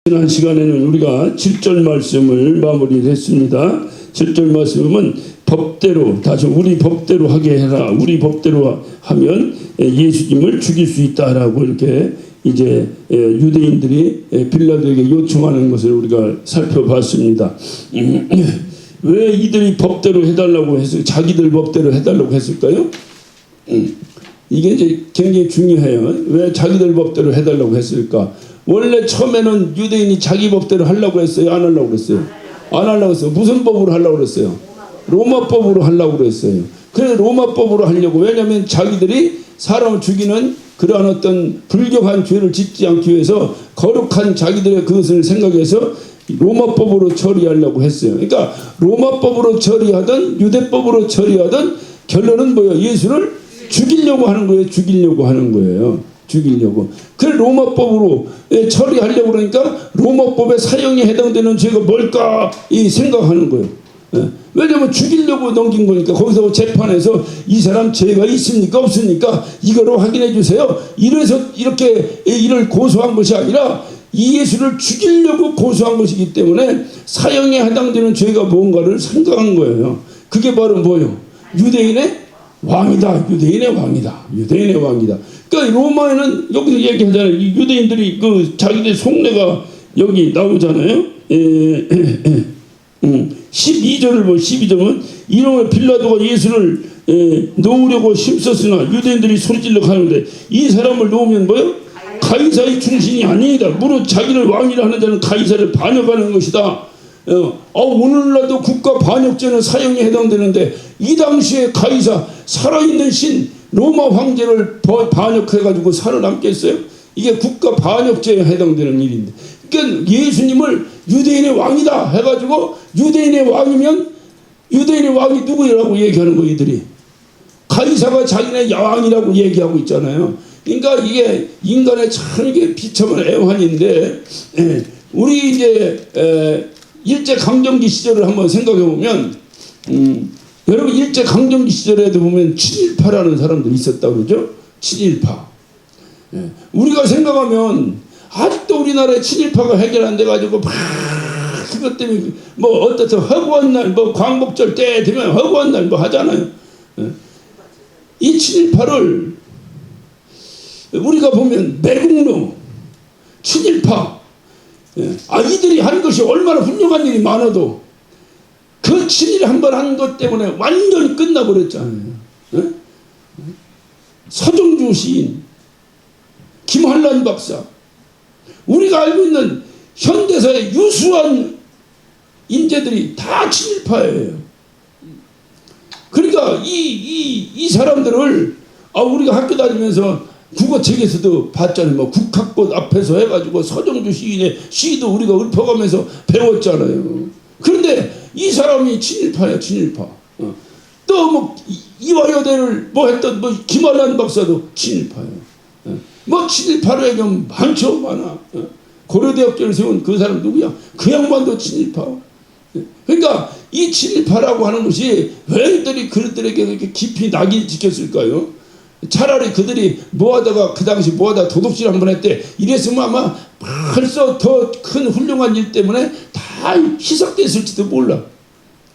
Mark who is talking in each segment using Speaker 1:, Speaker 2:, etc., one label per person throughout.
Speaker 1: 지난 시간에는 우리가 7절 말씀을 마무리했습니다. 7절 말씀은 법대로, 다시 우리 법대로 하게 해라. 우리 법대로 하면 예수님을 죽일 수 있다라고 이렇게 이제 유대인들이 빌라도에게 요청하는 것을 우리가 살펴봤습니다. 왜 이들이 법대로 해달라고 했어요? 자기들 법대로 해달라고 했을까요? 이게 이제 굉장히 중요해요. 왜 자기들 법대로 해달라고 했을까? 원래 처음에는 유대인이 자기 법대로 하려고 했어요? 안 하려고 그랬어요? 안 하려고 했어요. 무슨 법으로 하려고 그랬어요? 로마법으로 하려고 그랬어요. 그래 로마법으로 하려고. 왜냐하면 자기들이 사람을 죽이는 그러한 어떤 불경한 죄를 짓지 않기 위해서 거룩한 자기들의 그것을 생각해서 로마법으로 처리하려고 했어요. 그러니까 로마법으로 처리하든 유대법으로 처리하든 결론은 뭐예요? 예수를 죽이려고 하는 거예요. 죽이려고 하는 거예요. 죽이려고. 그 로마법으로 처리하려고 그러니까 로마법의 사형에 해당되는 죄가 뭘까 이 생각하는 거예요. 왜냐하면 죽이려고 넘긴 거니까. 거기서 재판에서 이 사람 죄가 있습니까 없습니까 이거로 확인해 주세요. 이래서 이렇게 이를 고소한 것이 아니라 이 예수를 죽이려고 고소한 것이기 때문에 사형에 해당되는 죄가 뭔가를 생각한 거예요. 그게 바로 뭐예요? 유대인의 왕이다. 유대인의 왕이다. 유대인의 왕이다. 그러니까 로마에는 여기서 얘기하잖아요. 유대인들이 그 자기들 속내가 여기 나오잖아요. 12절을 보면 12절은 이놈의 빌라도가 예수를 놓으려고 힘썼으나 유대인들이 소리질러 가는데 이 사람을 놓으면 뭐요? 가이사의 충신이 아니다. 무릇 자기를 왕이라 하는 자는 가이사를 반역하는 것이다. 오늘날도 국가 반역죄는 사형에 해당되는데 이 당시에 가이사 살아있는 신 로마 황제를 반역해가지고 살아남겠어요? 이게 국가 반역죄에 해당되는 일인데, 그러니까 예수님을 유대인의 왕이다 해가지고 유대인의 왕이면 유대인의 왕이 누구라고 얘기하는 거 이들이 가이사가 자기네 왕이라고 얘기하고 있잖아요. 그러니까 이게 인간의 참 이게 비참한 애환인데, 우리 이제 일제 강점기 시절을 한번 생각해 보면, 여러분 일제 강점기 시절에도 보면 친일파라는 사람들이 있었다 그러죠. 친일파. 우리가 생각하면 아직도 우리나라에 친일파가 해결 안 돼가지고 막 그것 때문에 뭐 어떻든 허구한 날 뭐 광복절 때 되면 허구한 날 뭐 하잖아요. 이 친일파를 우리가 보면 매국노, 친일파, 이들이 한 것이 얼마나 훌륭한 일이 많아도 그 친일 한번 한 것 때문에 완전히 끝나버렸잖아요. 서정주 시인, 김한란 박사, 우리가 알고 있는 현대사의 유수한 인재들이 다 친일파예요. 그러니까 이 사람들을 우리가 학교 다니면서 국어책에서도 봤잖아요. 뭐 국학꽃 앞에서 해가지고 서정주 시인의 시도 우리가 읊어가면서 배웠잖아요. 그런데 이 사람이 친일파야, 친일파. 또 뭐 이화여대를 뭐 했던 뭐 김한란 박사도 친일파예요. 뭐 친일파로 얘기하면 많죠, 많아. 고려대학교를 세운 그 사람 누구야? 그 양반도 친일파. 그러니까 이 친일파라고 하는 것이 왜 그들이 그들에게 그렇게 깊이 낙인을 찍혔을까요? 차라리 그들이 뭐하다가 그 당시 뭐하다가 도둑질 한번 했대 이랬으면 아마 벌써 더 큰 훌륭한 일 때문에 다 희석됐을지도 몰라.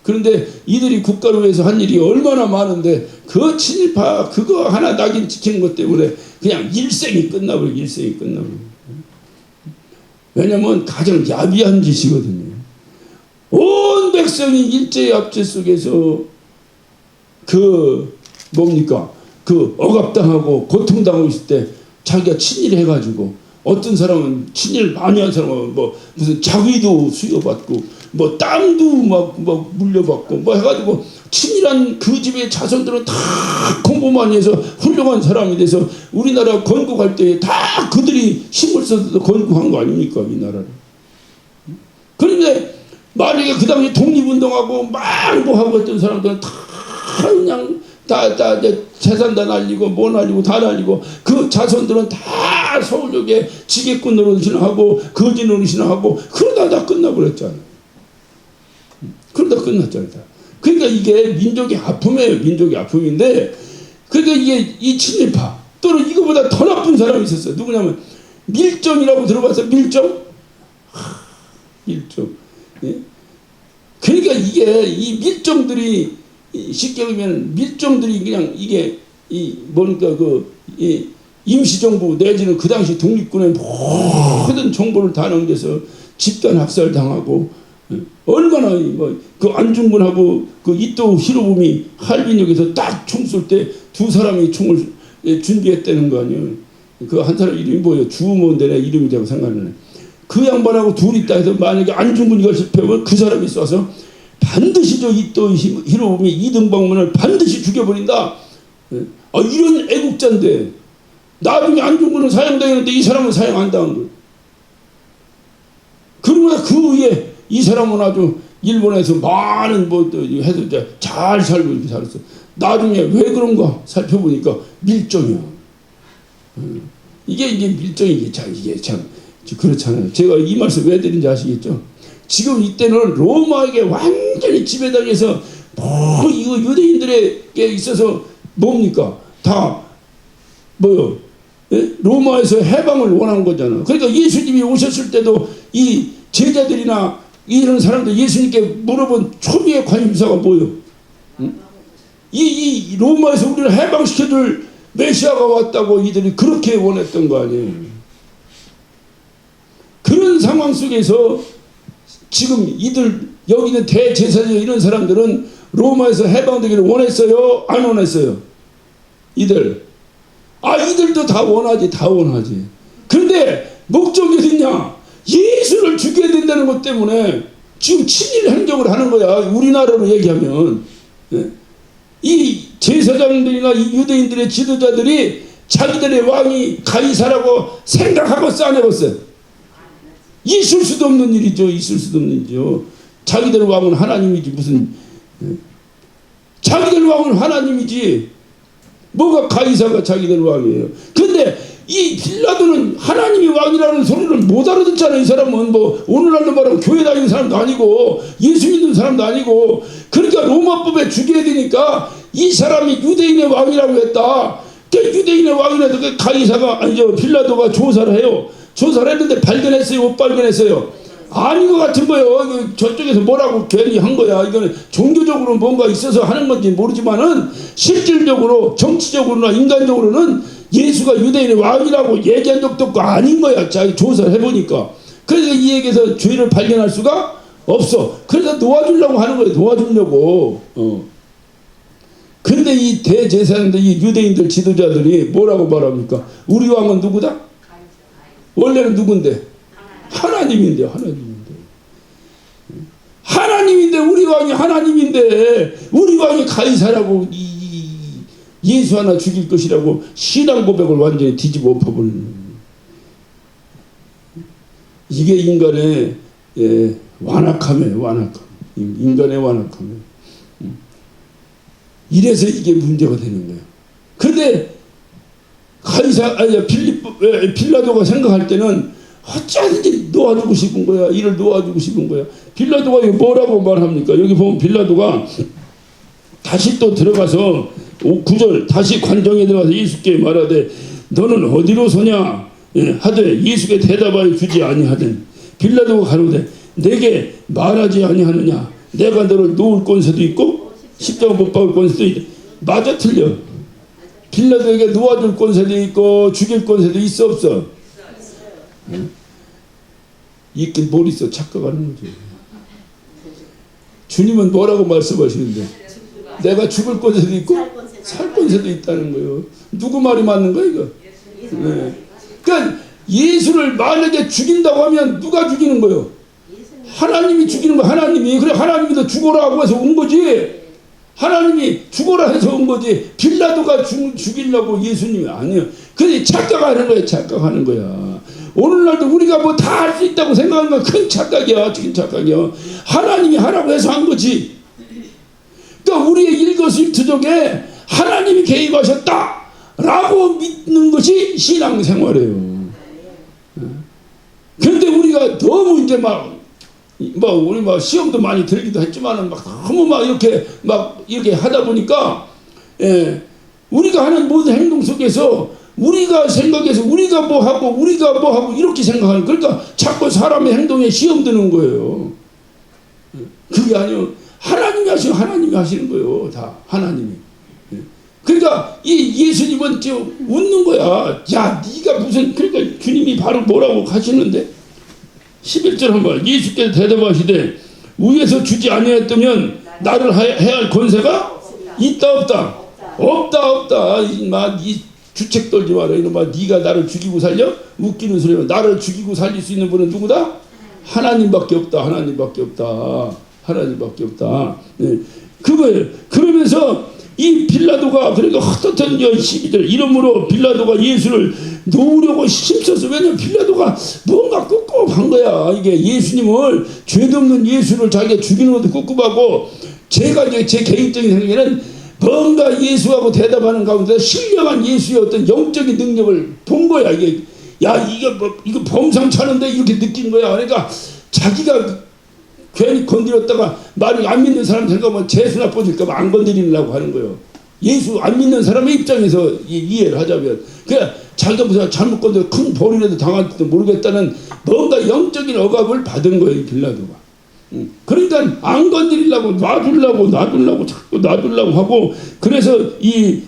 Speaker 1: 그런데 이들이 국가를 위해서 한 일이 얼마나 많은데 그 친일파 그거 하나 낙인 찍힌 것 때문에 그냥 일생이 끝나버려. 일생이 끝나버려. 왜냐면 가장 야비한 짓이거든요. 온 백성이 일제의 압제 속에서 그 뭡니까 그 억압당하고 고통당하고 있을 때 자기가 친일해가지고 어떤 사람은 친일 많이 한 사람은 뭐 무슨 자위도 수여받고 뭐 땅도 막 물려받고 뭐 해가지고 친일한 그 집의 자손들은 다 공부 많이 해서 훌륭한 사람이 돼서 우리나라 건국할 때 다 그들이 힘을 써서 건국한 거 아닙니까 이 나라를. 그런데 만약에 그 당시 독립운동하고 막 뭐 하고 했던 사람들은 다 그냥 다 재산 다 날리고 뭐 날리고 다 날리고 그 자손들은 다 서울역에 지게꾼 노릇이나 하고 거지 노릇이나 하고 그러다 다 끝나버렸잖아요. 그러다 끝났잖아요. 그러니까 이게 민족의 아픔이에요. 민족의 아픔인데, 그러니까 이게 이 친일파 또는 이거보다 더 나쁜 사람이 있었어요. 누구냐면 밀정이라고 들어봤어요? 밀정? 밀종. 예? 그러니까 이게 이 밀종들이 쉽게 보면 밀종들이 그냥 이게 이 뭔가 이 임시정부 내지는 그 당시 독립군의 모든 정보를 다 넘겨서 집단 학살 당하고 얼마나 그 안중근하고 그 이토 히로부미 할빈역에서 딱 총 쏠 때 두 사람이 총을 준비했다는 거 아니에요. 그 한 사람 이름이 뭐예요? 주우모인데 내 이름이라고 생각하네. 그 양반하고 둘이 있다 해서 만약에 안중근이가 실패하면 그 사람이 쏴서 반드시 저 이토 히로부미 이등병만을 반드시 죽여버린다. 이런 애국자인데 나중에 안중근은 사형당했는데 이 사람은 사형 안 당한 거예요. 그러나 그 위에 이 사람은 아주 일본에서 많은 해서 잘 살고 이렇게 살았어. 나중에 왜 그런가 살펴보니까 밀종이야. 이게 밀종이게 참 그렇잖아요. 제가 이 말씀 왜 드린지 아시겠죠? 지금 이때는 로마에게 완전히 지배당해서 이거 유대인들에게 있어서 뭡니까? 다 뭐요? 예? 로마에서 해방을 원한 거잖아. 그러니까 예수님이 오셨을 때도 이 제자들이나 이런 사람들 예수님께 물어본 초기의 관심사가 뭐예요? 응? 이 로마에서 우리를 해방시켜줄 메시아가 왔다고 이들이 그렇게 원했던 거 아니에요. 그런 상황 속에서 지금 이들 여기 있는 대제사장 이런 사람들은 로마에서 해방되기를 원했어요? 안 원했어요? 이들도 다 원하지. 그런데 목적이 어딨냐? 예수를 죽여야 된다는 것 때문에 지금 친일 행적을 하는 거야. 우리나라로 얘기하면. 이 제사장들이나 이 유대인들의 지도자들이 자기들의 왕이 가이사라고 생각하고 싸내었어요. 있을 수도 없는 일이죠. 자기들 왕은 하나님이지 무슨. 자기들 왕은 하나님이지. 뭐가 가이사가 자기들 왕이에요. 근데 이 빌라도는 하나님이 왕이라는 소리를 못 알아듣잖아요. 이 사람은 오늘날로 말하면 교회 다니는 사람도 아니고 예수 믿는 사람도 아니고. 그러니까 로마법에 죽여야 되니까 이 사람이 유대인의 왕이라고 했다. 유대인의 왕이라도 그 가이사가 빌라도가 조사를 해요. 조사를 했는데 발견했어요? 못 발견했어요? 아닌 것 같은 거예요. 저쪽에서 뭐라고 괜히 한 거야. 이거는 종교적으로 뭔가 있어서 하는 건지 모르지만은 실질적으로 정치적으로나 인간적으로는 예수가 유대인의 왕이라고 얘기한 적도 없고 아닌 거야. 자기 조사를 해보니까. 그래서 이 얘기에서 죄를 발견할 수가 없어. 그래서 놓아주려고 하는 거예요. 놓아주려고. 근데 이 대제사장들, 이 유대인들 지도자들이 뭐라고 말합니까? 우리 왕은 누구다? 원래는 누군데? 하나님인데. 우리 왕이 하나님인데 우리 왕이 가이사라고 예수 하나 죽일 것이라고 신앙 고백을 완전히 뒤집어 엎어버리는. 이게 인간의 완악함이에요. 인간의 완악함이에요. 이래서 이게 문제가 되는 거예요. 그런데 빌라도가 생각할 때는 어찌하든지 놓아주고 싶은 거야. 이를 놓아주고 싶은 거야. 빌라도가 뭐라고 말합니까? 여기 보면 빌라도가 다시 또 들어가서 9절 다시 관정에 들어가서 예수께 말하되 너는 어디로 서냐 하되 예수께 대답하여 주지 아니하든 빌라도가 가로되 내게 말하지 아니하느냐 내가 너를 놓을 권세도 있고 십자가 못 박을 권세도 있다. 맞아 틀려. 빌라도에게 놓아줄 권세도 있고 죽일 권세도 있어 없어? 있긴 뭘 있어. 착각하는 거지. 주님은 뭐라고 말씀하시는데 내가 죽을 권세도 있고 살 권세도 있다는 거예요. 누구 말이 맞는 거야 이거? 그러니까 예수를 만약에 죽인다고 하면 누가 죽이는 거예요? 하나님이 죽이는 거. 하나님이. 그래 하나님이 너 죽어라 해서 온 거지. 하나님이 죽어라 해서 온 거지. 빌라도가 죽이려고 예수님이 아니에요. 그래 착각하는 거야. 오늘날도 우리가 뭐 다 할 수 있다고 생각하는 건 큰 착각이야. 하나님이 하라고 해서 한 거지. 그러니까 우리의 일거수일투족에 하나님이 개입하셨다라고 믿는 것이 신앙생활이에요. 그런데 우리가 너무 이제 우리 시험도 많이 들기도 했지만은 너무 이렇게 하다 보니까 우리가 하는 모든 행동 속에서 우리가 생각해서 우리가 뭐 하고 이렇게 생각하는, 그러니까 자꾸 사람의 행동에 시험 드는 거예요. 그게 아니요, 하나님이 하시는 거예요. 다 하나님이. 그러니까 이 예수님은 웃는 거야. 야, 네가 무슨, 그러니까 주님이 바로 뭐라고 하시는데 11절 한번, 예수께서 대답하시되 위에서 주지 아니했다면 나를 해야 할 권세가 있다 없다? 없다. 이 주책 떨지 마라. 이놈아, 네가 나를 죽이고 살려? 웃기는 소리야. 나를 죽이고 살릴 수 있는 분은 누구다? 하나님밖에 없다. 네. 그거예요. 그러면서 이 빌라도가, 그러니까 헛헛한 12절, 이러므로 빌라도가 예수를 놓으려고 힘썼어. 왜냐면 빌라도가 뭔가 꿉꿉한 거야. 이게 예수님을, 죄도 없는 예수를 자기가 죽이는 것도 꿉꿉하고, 제가 이제 제 개인적인 생각에는 뭔가 예수하고 대답하는 가운데 신령한 예수의 어떤 영적인 능력을 본 거야. 이게, 야, 이거 범상치 않은데 이렇게 느낀 거야. 그러니까 자기가 괜히 건드렸다가 말을 안 믿는 사람 생각하면 재수나 뻗을까봐 안 건드리려고 하는 거예요. 예수 안 믿는 사람의 입장에서 이해를 하자면, 그냥 자기가 무슨 잘못 건드려 큰 벌이라도 당할지도 모르겠다는 뭔가 영적인 억압을 받은 거예요, 이 빌라도가. 그러니까 안 건드리려고 자꾸 놔두려고 하고, 그래서 이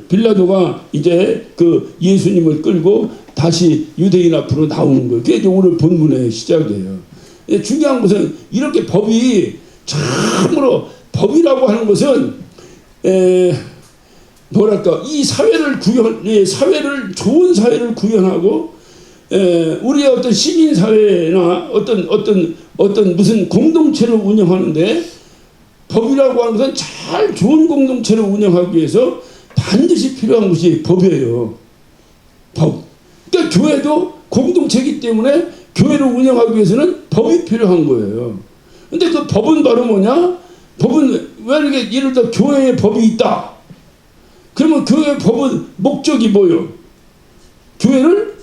Speaker 1: 빌라도가 이제 그 예수님을 끌고 다시 유대인 앞으로 나오는 거예요. 그게 이제 오늘 본문의 시작이에요. 중요한 것은 이렇게 법이 참으로, 법이라고 하는 것은 뭐랄까, 이 사회를 좋은 사회를 구현하고, 우리의 어떤 시민 사회나 어떤 무슨 공동체를 운영하는데, 법이라고 하는 것은 잘 좋은 공동체를 운영하기 위해서 반드시 필요한 것이 법이에요. 법. 그러니까 교회도 공동체이기 때문에 교회를 운영하기 위해서는 법이 필요한 거예요. 근데 그 법은 바로 뭐냐? 법은 왜 이렇게, 예를 들어 교회에 법이 있다. 그러면 교회의 법은 목적이 뭐예요? 교회를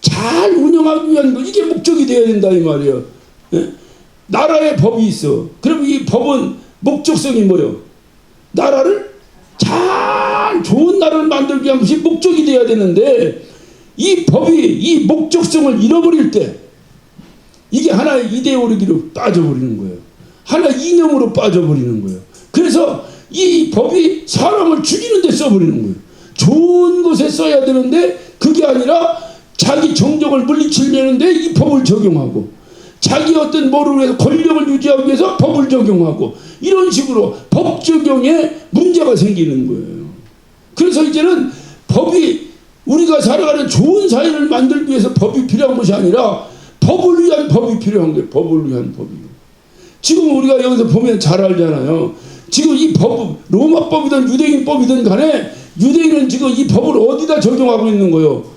Speaker 1: 잘 운영하기 위한 거, 이게 목적이 되어야 된다 이 말이에요. 예? 나라에 법이 있어. 그럼 이 법은 목적성이 뭐예요? 나라를 잘 좋은 나라를 만들기 위한 것이 목적이 되어야 되는데, 이 법이 이 목적성을 잃어버릴 때 이게 하나의 이데올로기로 빠져버리는 거예요. 하나의 이념으로 빠져버리는 거예요. 그래서 이 법이 사람을 죽이는 데 써버리는 거예요. 좋은 것에 써야 되는데 그게 아니라 자기 정적을 물리치려는데 이 법을 적용하고, 자기 어떤 뭐를 위해서 권력을 유지하기 위해서 법을 적용하고, 이런 식으로 법 적용에 문제가 생기는 거예요. 그래서 이제는 법이, 우리가 살아가는 좋은 사회를 만들기 위해서 법이 필요한 것이 아니라 법을 위한 법이 필요한 거예요. 법을 위한 법이요. 지금 우리가 여기서 보면 잘 알잖아요. 지금 이 법, 로마법이든 유대인법이든 간에 유대인은 지금 이 법을 어디다 적용하고 있는 거예요?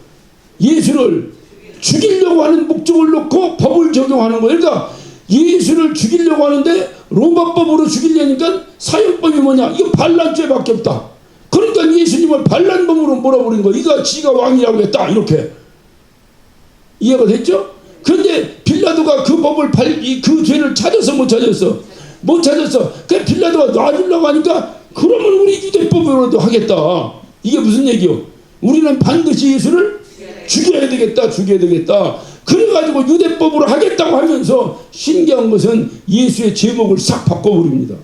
Speaker 1: 예수를 죽이려고 하는 목적을 놓고 법을 적용하는 거예요. 그러니까 예수를 죽이려고 하는데 로마법으로 죽이려니까 사형법이 뭐냐? 이거 반란죄밖에 없다. 그러니까 예수님을 반란범으로 몰아버린 거예요. 이거 지가 왕이라고 했다. 이렇게. 이해가 됐죠? 그런데 빌라도가 그 법을 그 죄를 찾아서 못 찾았어. 그 빌라도가 놔주려고 하니까, 그러면 우리 유대법으로도 하겠다. 이게 무슨 얘기요? 우리는 반드시 예수를 죽여야 되겠다. 그래가지고 유대법으로 하겠다고 하면서, 신기한 것은 예수의 제목을 싹 바꿔버립니다.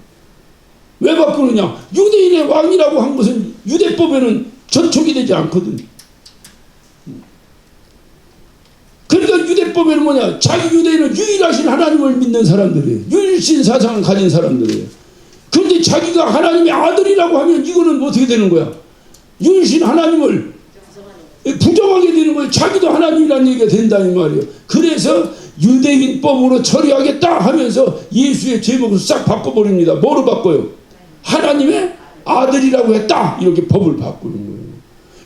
Speaker 1: 왜 바꾸느냐? 유대인의 왕이라고 한 것은 유대법에는 전촉이 되지 않거든. 그러니까 유대법에는 뭐냐? 자기 유대인은 유일하신 하나님을 믿는 사람들이에요. 유일신 사상을 가진 사람들이에요. 그런데 자기가 하나님의 아들이라고 하면 이거는 어떻게 되는 거야? 유일신 하나님을 부정하게 되는 거예요. 자기도 하나님이라는 얘기가 된다 이 말이에요. 그래서 유대인법으로 처리하겠다 하면서 예수의 제목을 싹 바꿔버립니다. 뭐로 바꿔요? 하나님의 아들이라고 했다. 이렇게 법을 바꾸는 거예요.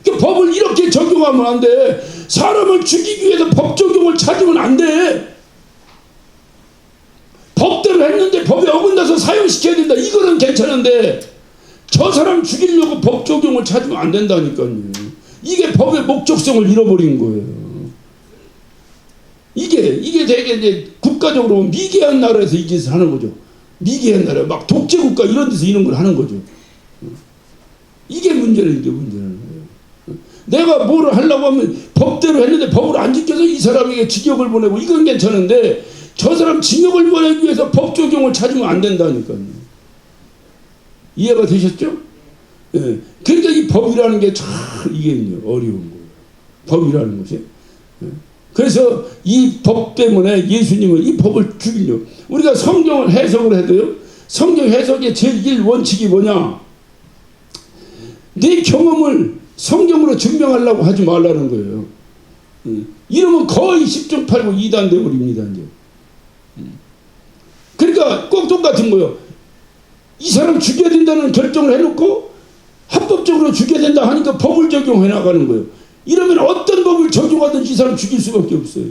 Speaker 1: 그러니까 법을 이렇게 적용하면 안 돼. 사람을 죽이기 위해서 법 적용을 찾으면 안 돼. 법대로 했는데 법에 어긋나서 사형시켜야 된다. 이거는 괜찮은데 저 사람 죽이려고 법 적용을 찾으면 안 된다니까요. 이게 법의 목적성을 잃어버린 거예요. 이게 되게 이제 국가적으로 보면 미개한 나라에서 이 짓을 하는 거죠. 미개한 나라, 막 독재국가 이런 데서 이런 걸 하는 거죠. 이게 문제라는 거예요. 내가 뭐를 하려고 하면 법대로 했는데 법을 안 지켜서 이 사람에게 징역을 보내고 이건 괜찮은데 저 사람 징역을 보내기 위해서 법 적용을 찾으면 안 된다니까요. 이해가 되셨죠? 예. 그러니까 이 법이라는 게 참 이게 어려운 거예요. 법이라는 것이. 예. 그래서 이 법 때문에 예수님은 이 법을 죽이려고. 우리가 성경을 해석을 해도요. 성경 해석의 제일 원칙이 뭐냐? 내 경험을 성경으로 증명하려고 하지 말라는 거예요. 이러면 거의 10중 8구 2단 되어버립니다. 이제. 그러니까 꼭 똑같은 거예요. 이 사람 죽여야 된다는 결정을 해놓고 합법적으로 죽여야 된다 하니까 법을 적용해 나가는 거예요. 이러면 어떤 법을 적용하든지 이 사람 죽일 수밖에 없어요.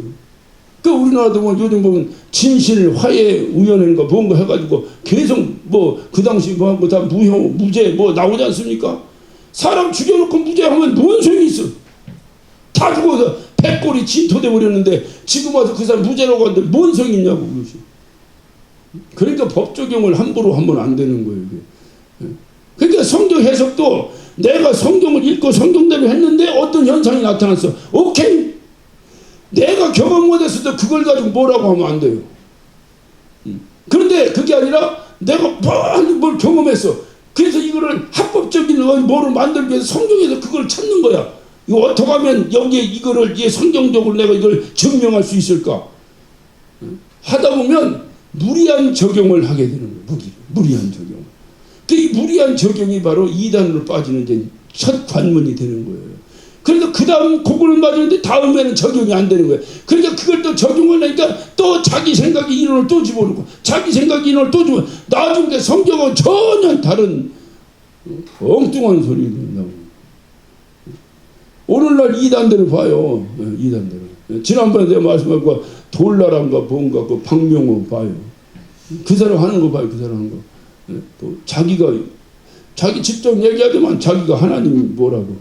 Speaker 1: 그 우리나라도 뭐 요즘 보면 진실, 화해, 우연인가 뭔가 해가지고 계속 뭐 그 당시 뭐 하고 다 무효, 무죄 뭐 나오지 않습니까? 사람 죽여놓고 무죄하면 뭔 소용이 있어? 다 죽어서 백골이 진토돼 버렸는데 지금 와서 그 사람 무죄라고 하는데 뭔 소용이 있냐고 그것이. 그러니까 법 적용을 함부로 하면 안 되는 거예요. 이게. 그러니까 성경 해석도 내가 성경을 읽고 성경대로 했는데 어떤 현상이 나타났어. 오케이. 내가 경험 못했어도 그걸 가지고 뭐라고 하면 안 돼요. 그런데 그게 아니라 내가 뭘 경험했어. 그래서 이거를 합법적인 뭐를 만들기 위해서 성경에서 그걸 찾는 거야. 이거 어떻게 하면 여기에 이거를 성경적으로 내가 이걸 증명할 수 있을까? 하다 보면 무리한 적용을 하게 되는 거예요. 무리한 적용. 이 무리한 적용이 바로 이단으로 빠지는 이제 첫 관문이 되는 거예요. 그래서 그 다음 그거는 맞았는데 다음에는 적용이 안 되는 거예요. 그러니까 그걸 또 적용을 하니까 또 자기 생각이 인원을 또 집어넣고 자기 생각이 인원을 또 집어넣고 나중에 성경은 전혀 다른 엉뚱한 소리가 나오고 오늘날 이단들을 봐요. 이단들을. 지난번에 내가 말씀한 거 돌나라인가 뭔가 그 박명호 봐요. 그 사람 하는 거 봐요. 그 사람 하는 거. 또 자기 직접 얘기하더만 자기가 하나님 뭐라고.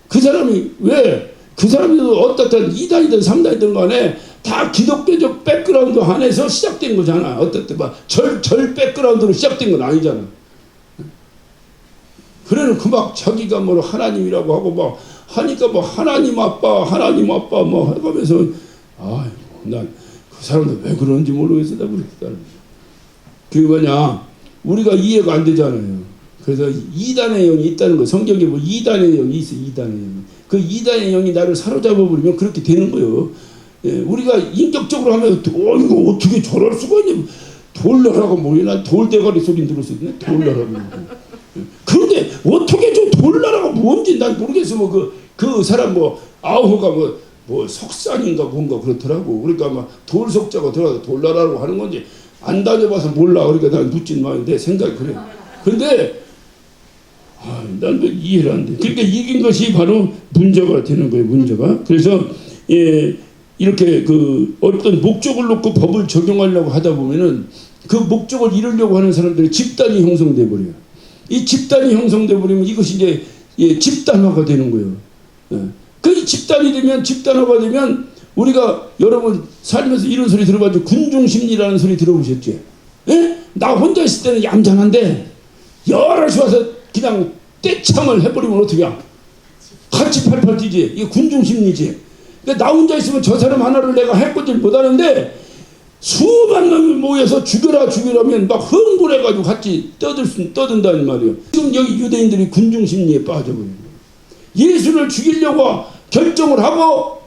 Speaker 1: 그 사람이 왜 그 사람이 어떻든 2단이든 3단이든 간에 다 기독교적 백그라운드 안에서 시작된 거잖아. 어떻든 막 절 백그라운드로 시작된 건 아니잖아. 그래놓고 막 자기가 뭐 하나님이라고 하고 막 하니까 뭐 하나님 아빠 뭐 해가면서 아이고 난 그 사람들 왜 그런지 모르겠어. 나 그랬다. 그게 뭐냐 우리가 이해가 안 되잖아요. 그래서 2단의 영이 있다는 거 성경에 뭐 2단의 영이 있어. 2단의 영이 그 2단의 영이 나를 사로잡아 버리면 그렇게 되는 거예요. 예, 우리가 인격적으로 하면 이거 어떻게 저럴 수가 있냐 돌나라가 뭐야. 난 돌대가리 소리 들었었네. 돌나라가 그런데 어떻게 저 돌나라가 뭔지 난 모르겠어. 뭐 그 사람 뭐 아우가 뭐 석산인가 뭔가 그렇더라고. 그러니까 막 돌석자가 들어가서 돌나라라고 하는 건지 안 다녀봐서 몰라. 그러니까 난 묻진 마. 내 생각이 그래. 근데 난 이해를 안 돼. 그러니까 이긴 것이 바로 문제가 되는 거예요. 문제가. 그래서 이렇게 그 어떤 목적을 놓고 법을 적용하려고 하다 보면은 그 목적을 이루려고 하는 사람들이 집단이 형성돼 버려요. 이 집단이 형성돼 버리면 이것이 이제 집단화가 되는 거예요. 그 집단이 되면 집단화가 되면 우리가 여러분 살면서 이런 소리 들어봤죠. 군중심리라는 소리 들어보셨죠? 예? 나 혼자 있을 때는 얌전한데 여럿이 와서 그냥 떼창을 해버리면 어떻게 해? 같이 팔팔 뛰지. 이게 군중심리지. 그러니까 나 혼자 있으면 저 사람 하나를 내가 해코지를 못하는데 수만 명이 모여서 죽여라면 막 흥분해가지고 같이 떠든다는 말이에요. 지금 여기 유대인들이 군중심리에 빠져버린 거예요. 예수를 죽이려고 결정을 하고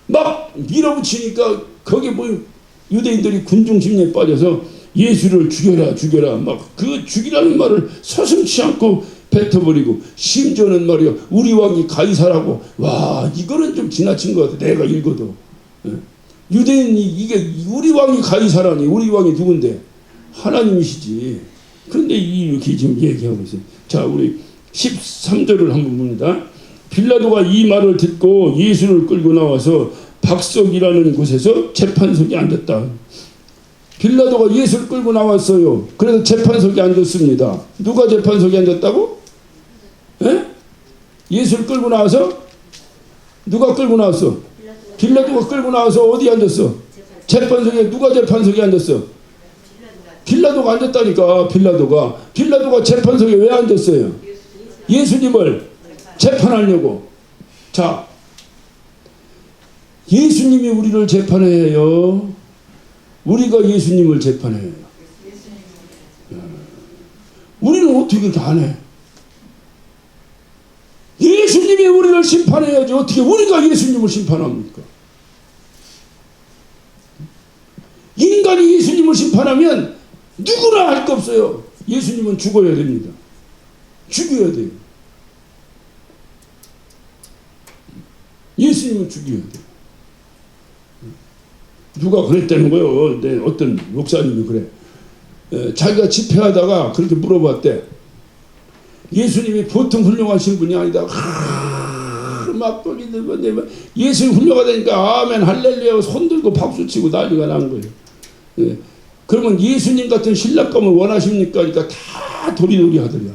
Speaker 1: 막 밀어붙이니까 거기 뭐 유대인들이 군중심리에 빠져서 예수를 죽여라 막 그 죽이라는 말을 서슴지 않고 뱉어버리고 심지어는 말이요 우리 왕이 가이사라고. 와 이거는 좀 지나친 것 같아. 내가 읽어도 유대인이 이게 우리 왕이 가이사라니. 우리 왕이 누군데? 하나님이시지. 그런데 이렇게 지금 얘기하고 있어요. 자 우리 13절을 한번 봅니다. 빌라도가 이 말을 듣고 예수를 끌고 나와서 박석이라는 곳에서 재판석에 앉았다. 빌라도가 예수를 끌고 나왔어요. 그래서 재판석에 앉았습니다. 누가 재판석에 앉았다고? 예? 예수를 끌고 나와서 누가 끌고 나왔어? 빌라도가 끌고 나와서 어디 앉았어? 재판석에. 누가 재판석에 앉았어? 빌라도가 앉았다니까. 빌라도가 재판석에 왜 앉았어요? 예수님을 재판하려고. 자, 예수님이 우리를 재판해요? 우리가 예수님을 재판해요? 우리는 어떻게 그렇게 안 해? 예수님이 우리를 심판해야지 어떻게 우리가 예수님을 심판합니까? 인간이 예수님을 심판하면 누구나 할 거 없어요. 예수님은 죽어야 됩니다. 죽여야 돼요. 예수님은 죽여야 돼요. 누가 그랬다는 거예요. 네, 어떤 목사님이 그래. 자기가 집회하다가 그렇게 물어봤대. 예수님이 보통 훌륭하신 분이 아니다. 막 떨리는 예수님 훌륭하다니까 아멘 할렐루야 손 들고 박수 치고 난리가 난 거예요. 예. 그러면 예수님 같은 신랑감을 원하십니까? 그러니까 다 도리도리 하더래요.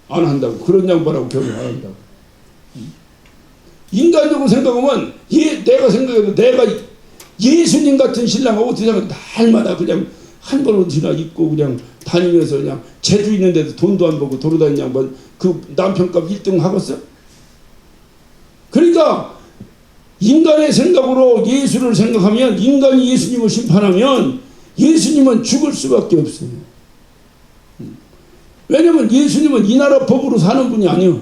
Speaker 1: 안 한다고. 그런 양반하고 결혼 안 한다고. 인간적으로 생각하면 내가 생각해도 내가 예수님 같은 신랑하고 어떻게 생각해 날마다 그냥 한 벌 옷이나 입고 그냥 다니면서 그냥 재주 있는데도 돈도 안 벌고 돌아다니는 양반 그 남편값 1등 하겠어? 그러니까 인간의 생각으로 예수를 생각하면 인간이 예수님을 심판하면 예수님은 죽을 수밖에 없어요. 왜냐면 예수님은 이 나라 법으로 사는 분이 아니에요.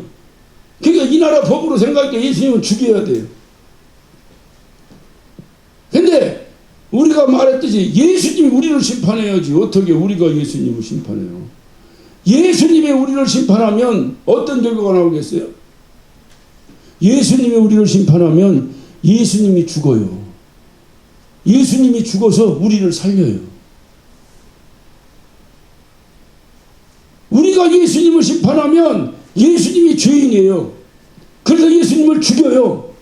Speaker 1: 그러니까 이 나라 법으로 생각할 때 예수님은 죽여야 돼요. 근데 우리가 말했듯이 예수님이 우리를 심판해야지 어떻게 우리가 예수님을 심판해요. 예수님이 우리를 심판하면 어떤 결과가 나오겠어요? 예수님이 우리를 심판하면 예수님이 죽어요. 예수님이 죽어서 우리를 살려요. 우리가 예수님을 심판하면 예수님이 죄인이에요. 그래서 예수님을 죽여요.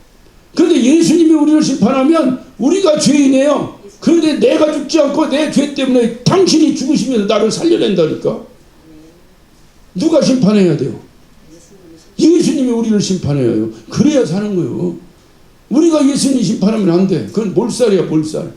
Speaker 1: 그런데 예수님이 우리를 심판하면 우리가 죄인이에요. 그런데 내가 죽지 않고 내 죄 때문에 당신이 죽으시면서 나를 살려낸다니까. 누가 심판해야 돼요? 예수님이 우리를 심판해야 해요. 그래야 사는 거예요. 우리가 예수님 심판하면 안 돼. 그건 몰살이야 몰살.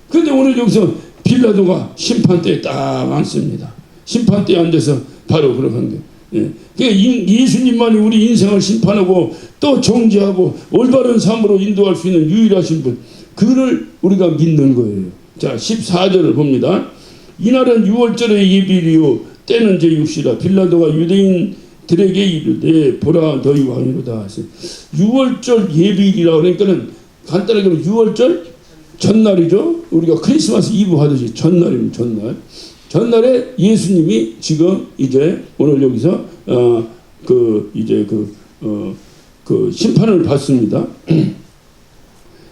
Speaker 1: 그런데 오늘 여기서 빌라도가 심판대에 딱 앉습니다. 심판대에 앉아서 바로 그러는 거예요. 예. 그러니까 예수님만이 우리 인생을 심판하고 또 정죄하고 올바른 삶으로 인도할 수 있는 유일하신 분, 그를 우리가 믿는 거예요. 자, 14절을 봅니다. 이날은 6월절의 예비일이요 때는 제6시라 빌라도가 유대인들에게 이르되 보라 너희 왕이로다. 6월절 예비일이라 그러니까는 간단하게 보면 6월절 전날이죠. 우리가 크리스마스 이브 하듯이 전날입니다. 전날에 예수님이 지금 이제 오늘 여기서 심판을 받습니다.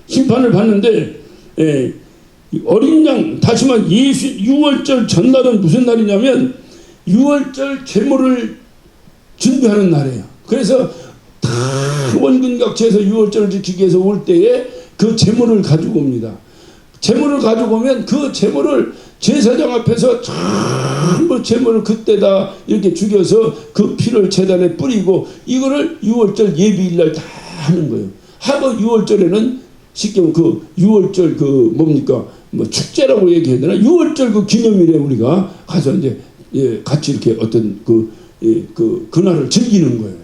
Speaker 1: 심판을 받는데 어린 양 다시 말해 6월절 전날은 무슨 날이냐면 6월절 제물을 준비하는 날이에요. 그래서 다 원근각처에서 6월절을 지키기 위해서 올 때에 그 제물을 가지고 옵니다. 제물을 가지고 오면 그 제물을 제사장 앞에서 전부 제물을 그때다 이렇게 죽여서 그 피를 제단에 뿌리고 이거를 6월절 예비일날 다 하는 거예요. 하고 6월절에는 쉽게 그 6월절 그 뭡니까 뭐 축제라고 얘기해야 되나 6월절 그 기념일에 우리가 가서 이제 같이 이렇게 어떤 그날을 즐기는 거예요.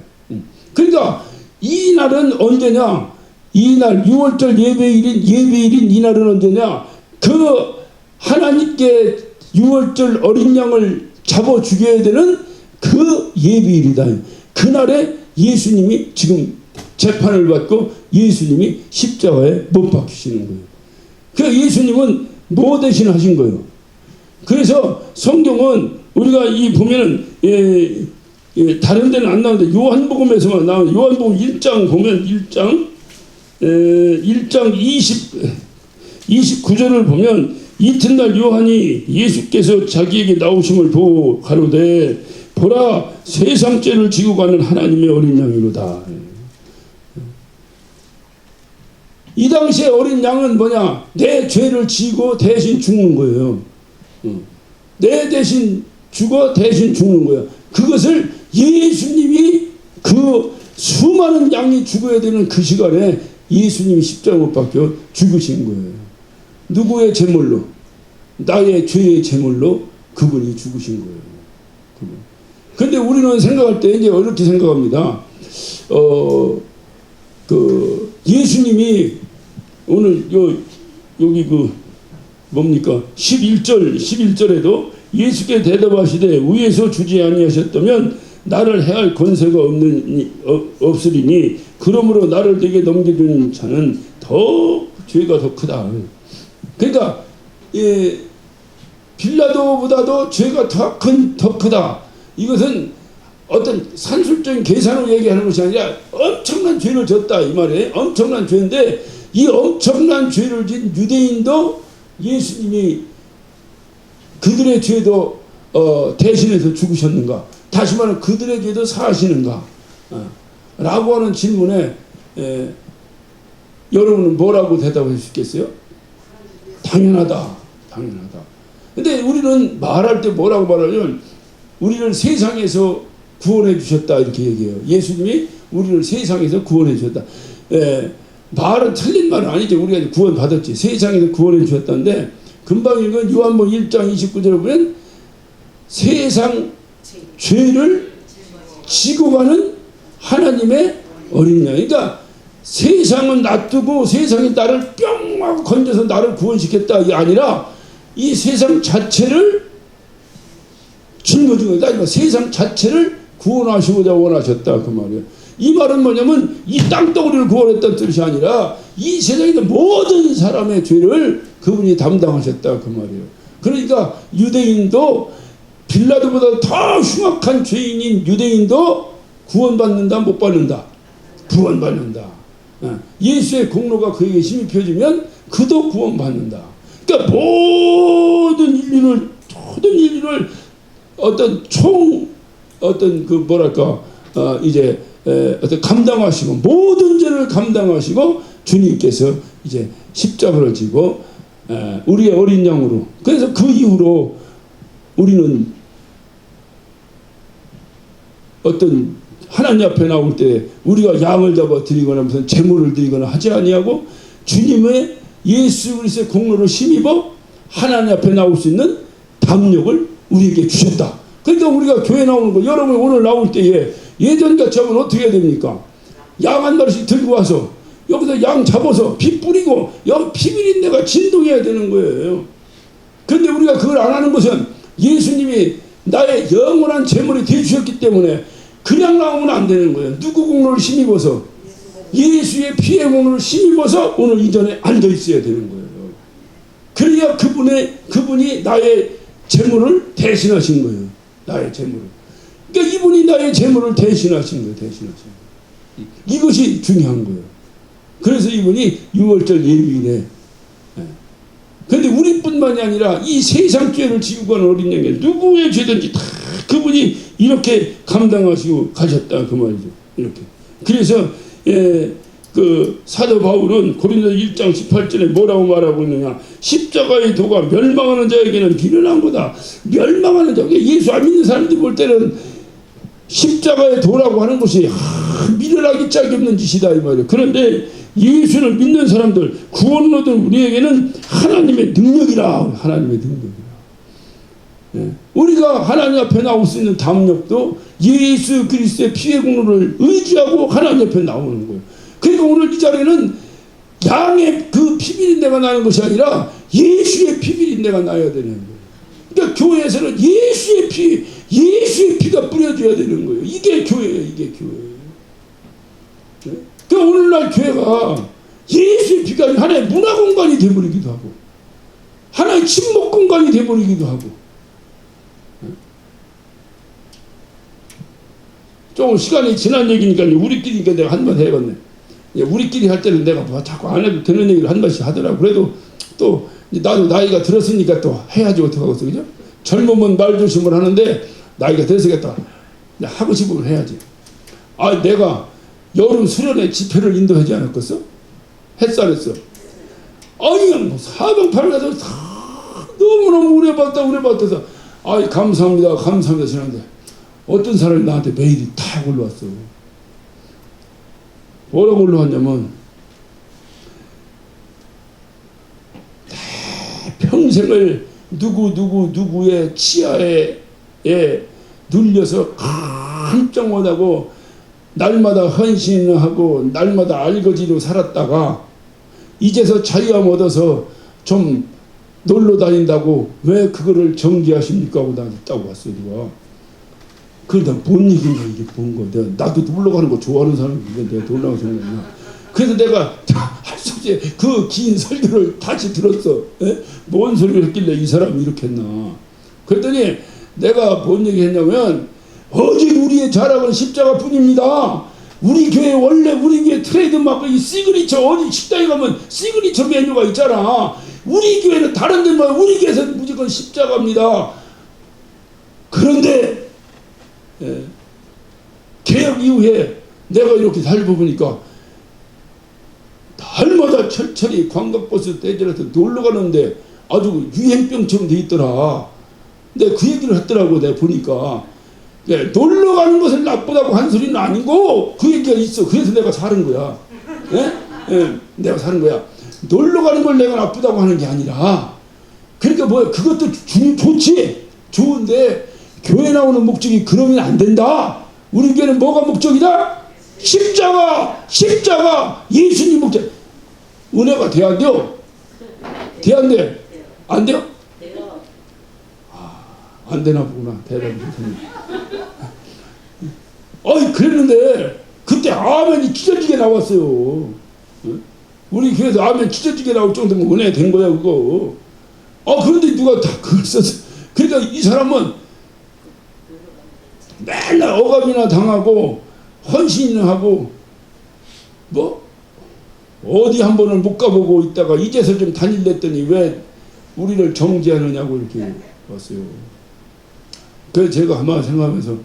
Speaker 1: 그러니까 이 날은 언제냐? 이날 6월절 예배일인 이 날은 언제냐? 그 하나님께 6월절 어린 양을 잡아 죽여야 되는 그 예배일이다. 그날에 예수님이 지금 재판을 받고 예수님이 십자가에 못 박히시는 거예요. 그러니까 예수님은 뭐 대신 하신 거예요. 그래서 성경은 우리가 이 보면은 다른 데는 안 나오는데 요한복음에서만 나오는 요한복음 1장 보면 1장 29절을 보면 이튿날 요한이 예수께서 자기에게 나오심을 보고 가로되 보라 세상 죄를 지고 가는 하나님의 어린 양이로다. 이 당시에 어린 양은 뭐냐? 내 죄를 지고 대신 죽는 거예요. 내 대신 죽어 대신 죽는 거예요. 그것을 예수님이 그 수많은 양이 죽어야 되는 그 시간에 예수님이 십자가 못 박혀 죽으신 거예요. 누구의 제물로? 나의 죄의 제물로 그분이 죽으신 거예요. 근데 우리는 생각할 때 이제 이렇게 생각합니다. 예수님이 오늘 여기 뭡니까? 11절에도 예수께 대답하시되 위에서 주지 아니하셨다면 나를 해할 권세가 없으리니 그러므로 나를 내게 넘겨주는 자는 더 죄가 더 크다. 그러니까 빌라도보다도 죄가 더 크다. 이것은 어떤 산술적인 계산으로 얘기하는 것이 아니라 엄청난 죄를 졌다 이 말이에요. 엄청난 죄인데 이 엄청난 죄를 진 유대인도 예수님이 그들의 죄도 대신해서 죽으셨는가? 다시 말하면 그들의 죄도 사하시는가? 라고 하는 질문에 여러분은 뭐라고 대답할 수 있겠어요? 당연하다. 당연하다. 근데 우리는 말할 때 뭐라고 말하냐면 우리를 세상에서 구원해 주셨다 이렇게 얘기해요. 예수님이 우리를 세상에서 구원해 주셨다. 말은 틀린 말은 아니죠. 우리가 구원 받았지. 세상에서 구원해 주셨다는데 금방 읽은 요한복음 1장 29절에 보면 세상 죄를 지고 가는 하나님의 어린 양. 그러니까 세상은 놔두고 세상이 나를 뿅 하고 건져서 나를 구원시켰다 이게 아니라 이 세상 자체를 짊어진 거다. 그러니까 세상 자체를 구원하시고자 원하셨다 그 말이에요. 이 말은 뭐냐면 이 땅덩어리를 구원했다는 뜻이 아니라 이 세상에 있는 모든 사람의 죄를 그분이 담당하셨다 그 말이에요. 그러니까 유대인도 빌라도보다 더 흉악한 죄인인 유대인도 구원받는다 못 받는다? 구원받는다. 예수의 공로가 그에게 힘이 펴지면 그도 구원받는다. 그러니까 모든 인류를 어떤 어떤 감당하시고 모든 죄를 감당하시고 주님께서 이제 십자가를 지고 우리의 어린 양으로. 그래서 그 이후로 우리는 어떤 하나님 앞에 나올 때 우리가 양을 잡아 드리거나 무슨 제물을 드리거나 하지 아니하고 주님의 예수 그리스도의 공로를 힘입어 하나님 앞에 나올 수 있는 담력을 우리에게 주셨다. 그러니까 우리가 교회 나오는 거 여러분 오늘 나올 때에 예전같이 하면 어떻게 해야 됩니까? 양 한 마리씩 들고 와서 여기서 양 잡아서 피 뿌리고 여기 피비린내가 진동해야 되는 거예요. 그런데 우리가 그걸 안 하는 것은 예수님이 나의 영원한 제물이 되주셨기 때문에 그냥 나오면 안 되는 거예요. 누구 공로를 힘입어서 예수의 피의 공로를 힘입어서 오늘 이 전에 앉아 있어야 되는 거예요. 그래야 그분이 나의 제물을 대신하신 거예요. 나의 제물을. 그러니까 이분이 나의 제물을 대신하신 거예요. 대신하신 거예요. 이것이 중요한 거예요. 그래서 이분이 6월절 예비일에. 그런데 우리뿐만이 아니라 이 세상 죄를 지고 가는 어린 양이 누구의 죄든지 다 그분이 이렇게 감당하시고 가셨다 그 말이죠. 이렇게. 그래서 그 사도 바울은 고린도서 1장 18절에 뭐라고 말하고 있느냐? 십자가의 도가 멸망하는 자에게는 비련한 거다. 멸망하는 자. 예수 안 믿는 사람들이 볼 때는 십자가의 도라고 하는 것이 미련하기 짝이 없는 짓이다 이 말이에요. 그런데 예수를 믿는 사람들, 구원을 얻은 우리에게는 하나님의 능력이라. 하나님의 능력이라. 우리가 하나님 앞에 나올 수 있는 담력도 예수 그리스도의 피의 공로를 의지하고 하나님 앞에 나오는 거예요. 그러니까 오늘 이 자리는 양의 그 피비린내가 나는 것이 아니라 예수의 피비린내가 나야 되는 거예요. 그러니까 교회에서는 예수의 피가 뿌려져야 되는 거예요. 이게 교회예요. 이게 교회예요. 그러니까 오늘날 교회가 예수의 피가 하나의 문화 공간이 되어버리기도 하고 하나의 침묵 공간이 되어버리기도 하고. 조금 시간이 지난 얘기니까 우리끼리니까 내가 한 번 해봤네. 우리끼리 할 때는 내가 뭐 자꾸 안 해도 되는 얘기를 한 번씩 하더라고. 그래도 또 나도 나이가 들었으니까 또 해야지 어떡하겠어. 그죠? 젊으면 말조심을 하는데 나이가 들었으니까 또 하고 싶으면 해야지. 내가 여름 수련회 집회를 인도하지 않았겠어? 햇살에서. 그냥 사방팔아서 너무너무 오래 봤다서 감사합니다 지났는데 어떤 사람이 나한테 메일이 탁 올라왔어. 뭐라고 올라왔냐면 평생을 누구의 치아에 눌려서 깜짝 못하고 날마다 헌신하고 날마다 알거지로 살았다가 이제서 자유함 얻어서 좀 놀러 다닌다고 왜 그거를 정지하십니까 하고 나한테 딱 왔어요. 누가. 그러다 뭔 얘기인가 이게 뭔 거야. 나도 놀러 가는 거 좋아하는 사람인데 내가 놀러 가서 그러냐. 그래서 내가 할 수 없이 그 긴 설교를 다시 들었어. 에? 뭔 소리를 했길래 이 사람이 이렇게 했나. 그랬더니 내가 뭔 얘기 했냐면 오직 우리의 자랑은 십자가뿐입니다. 우리 교회 원래 우리 교회 트레이드마크 이 시그니처 어디 식당에 가면 시그니처 메뉴가 있잖아. 우리 교회는 다른 데만 우리 교회에서는 무조건 십자가입니다. 그런데 개혁 이후에 내가 이렇게 살펴보니까 날마다 철저히 관광버스 대절해서 놀러 가는데 아주 유행병처럼 돼 있더라. 근데 그 얘기를 했더라고. 내가 보니까 놀러 가는 것을 나쁘다고 한 소리는 아니고 그 얘기가 있어. 그래서 내가 사는 거야. 내가 사는 거야. 놀러 가는 걸 내가 나쁘다고 하는 게 아니라 그러니까 뭐야 그것도 좋지. 좋은데 교회 나오는 목적이 그러면 안 된다. 우리 교회는 뭐가 목적이다? 십자가 예수님 목적. 은혜가 돼 안 돼요? 돼 안 돼? 안 돼요? 안 되나 보구나. 대답이 어이 그랬는데 그때 아멘이 찢어지게 나왔어요. 우리 교회에서 아멘 찢어지게 나올 정도면 은혜 된 거야 그거. 그런데 누가 다 그걸 썼어. 그러니까 이 사람은 맨날 억압이나 당하고 헌신하고 뭐 어디 한 번을 못 가보고 있다가 이제서 좀 다닐랬더니 왜 우리를 정죄하느냐고 이렇게 왔어요. 그래서 제가 한번 생각하면서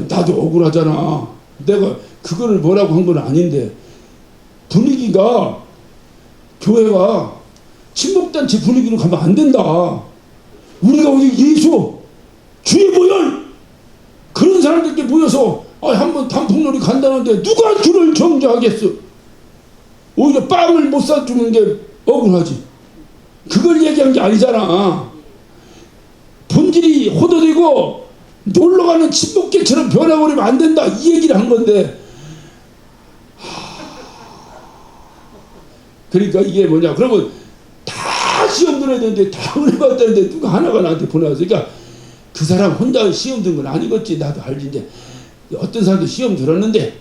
Speaker 1: 나도 억울하잖아. 내가 그거를 뭐라고 한 건 아닌데 분위기가 교회가 친목단체 분위기로 가면 안 된다. 우리가 어디 예수 주의 모열 그런 사람들께 모여서 한번 단풍놀이 간다는데 누가 주를 정죄하겠어. 오히려 빵을 못 사주는 게 억울하지. 그걸 얘기한 게 아니잖아. 본질이 호도되고 놀러가는 친목계처럼 변해버리면 안 된다 이 얘기를 한 건데 그러니까 이게 뭐냐 그러면 다 시험 들어야 되는데 다 은혜 받다는데 누가 하나가 나한테 보내왔어. 그러니까 그 사람 혼자 시험 든 건 아니겠지. 나도 알지. 이제 어떤 사람도 시험 들었는데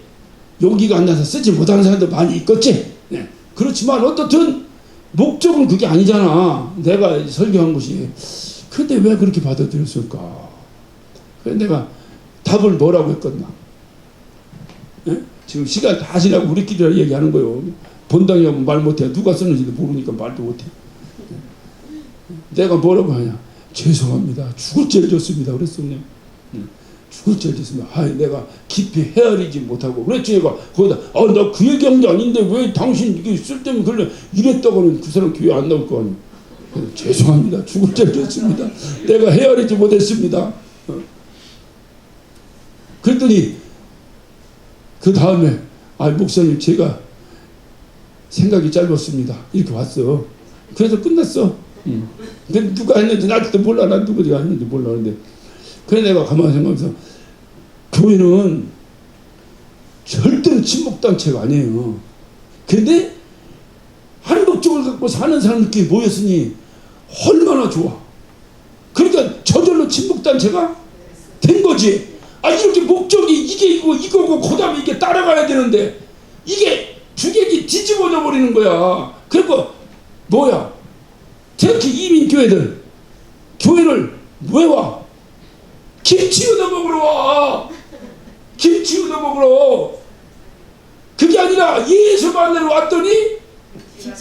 Speaker 1: 용기가 안 나서 쓰지 못하는 사람도 많이 있겠지. 네. 그렇지만 어떻든 목적은 그게 아니잖아. 내가 설교한 것이. 그런데 왜 그렇게 받아들였을까? 그래서 내가 답을 뭐라고 했겠나? 네? 지금 시간 다 지나고 우리끼리 얘기하는 거요. 본당이 하면 말 못해. 누가 쓰는지도 모르니까 말도 못해. 내가 뭐라고 하냐? 죄송합니다. 죽을 죄를 졌습니다. 그랬어 그냥. 죽을 죄를 졌습니다. 내가 깊이 헤아리지 못하고 그랬지. 얘가 거기다 나 그 얘기한 게 아닌데 왜 당신 이게 쓸데없는 그래 이랬다고는 그 사람 교회 안 나올 거 아니에요. 죄송합니다. 죽을 죄를 졌습니다. 내가 헤아리지 못했습니다. 그랬더니 그 다음에 목사님 제가 생각이 짧았습니다. 이렇게 왔어. 그래서 끝났어. 근데 누가 했는지 나도 몰라. 난 누구가 했는지 몰라. 근데 그래 내가 가만히 생각하면서 교회는 절대로 친목단체가 아니에요. 근데 한 목적을 갖고 사는 사람들끼리 모였으니 얼마나 좋아. 그러니까 저절로 친목단체가 된 거지. 이렇게 목적이 이거고 그 다음에 이게 따라가야 되는데 이게 주객이 뒤집어져 버리는 거야. 그리고 뭐야? 특히 이민교회들 교회를 왜 와? 김치 얻어 먹으러 와. 김치 얻어 먹으러. 그게 아니라 예수 만나러 왔더니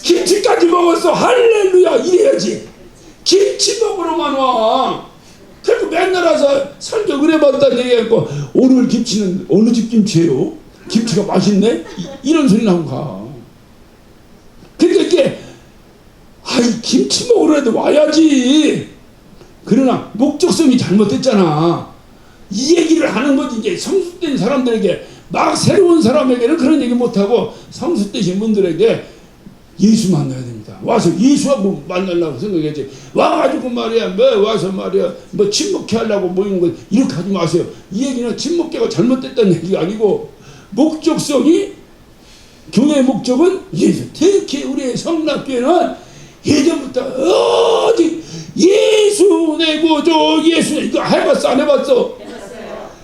Speaker 1: 김치까지 먹었어. 할렐루야 이래야지. 김치 먹으러만 와. 그리고 맨날 와서 설교 은혜 받았다는 얘기하고 오늘 김치는 어느 집 김치예요? 김치가 맛있네? 이런 소리 나고 가. 그러니까 이게 김치 먹으러 해도 와야지. 그러나 목적성이 잘못됐잖아. 이 얘기를 하는 거지. 이제 성숙된 사람들에게 막 새로운 사람에게는 그런 얘기 못하고 성숙되신 분들에게 예수 만나야 됩니다. 와서 예수하고 만나려고 생각했지. 와가지고 말이야, 와서 말이야, 친목회 하려고 모이는 거, 이렇게 하지 마세요. 이 얘기는 친목회가 잘못됐다는 얘기가 아니고, 목적성이, 교회의 목적은 예수. 특히 우리의 성락교회는 예전부터 오직 예수 내 구주, 예수, 이거 해봤어, 안 해봤어? 해봤어요.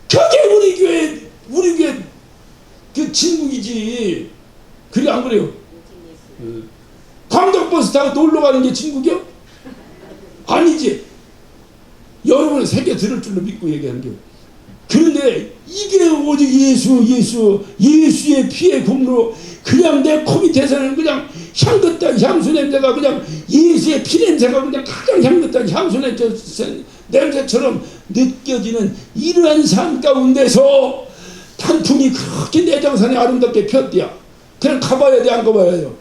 Speaker 1: 그게 우리 교회 그 진국이지. 그래 안 그래요? 광장버스 타고 놀러 가는 게 진국이요? 아니지. 여러분은 새겨 들을 줄로 믿고 얘기하는 게. 그런데 이게 오직 예수의 피의 공로, 그냥 내 코 밑에서는 그냥 향긋한 향수 냄새가, 그냥 예수의 피 냄새가 그냥 가장 향긋한 향수 냄새처럼 느껴지는 이러한 삶 가운데서 단풍이 그렇게 내장산에 아름답게 폈대야. 그냥 가봐야 돼, 안 가봐야 해요?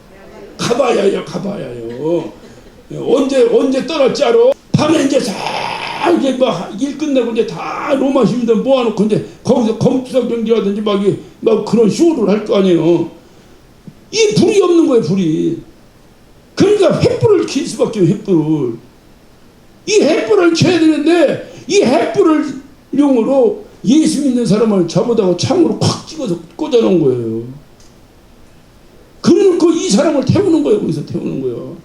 Speaker 1: 가봐야요. 언제 떠날지 알아? 밤에 이제 다 이제 일 끝내고 이제 다 로마 시민들 모아놓고 이제 거기서 검투사 경기라든지 막 그런 쇼를 할 거 아니에요. 이 불이 없는 거예요, 불이. 그러니까 횃불을 킬 수밖에 없어요, 횃불을. 이 횃불을 켜야 되는데, 이 횃불을 용으로 예수 믿는 사람을 잡아다가 창으로 콱 찍어서 꽂아놓은 거예요. 그러니까 이 사람을 태우는 거예요. 거기서 태우는 거예요.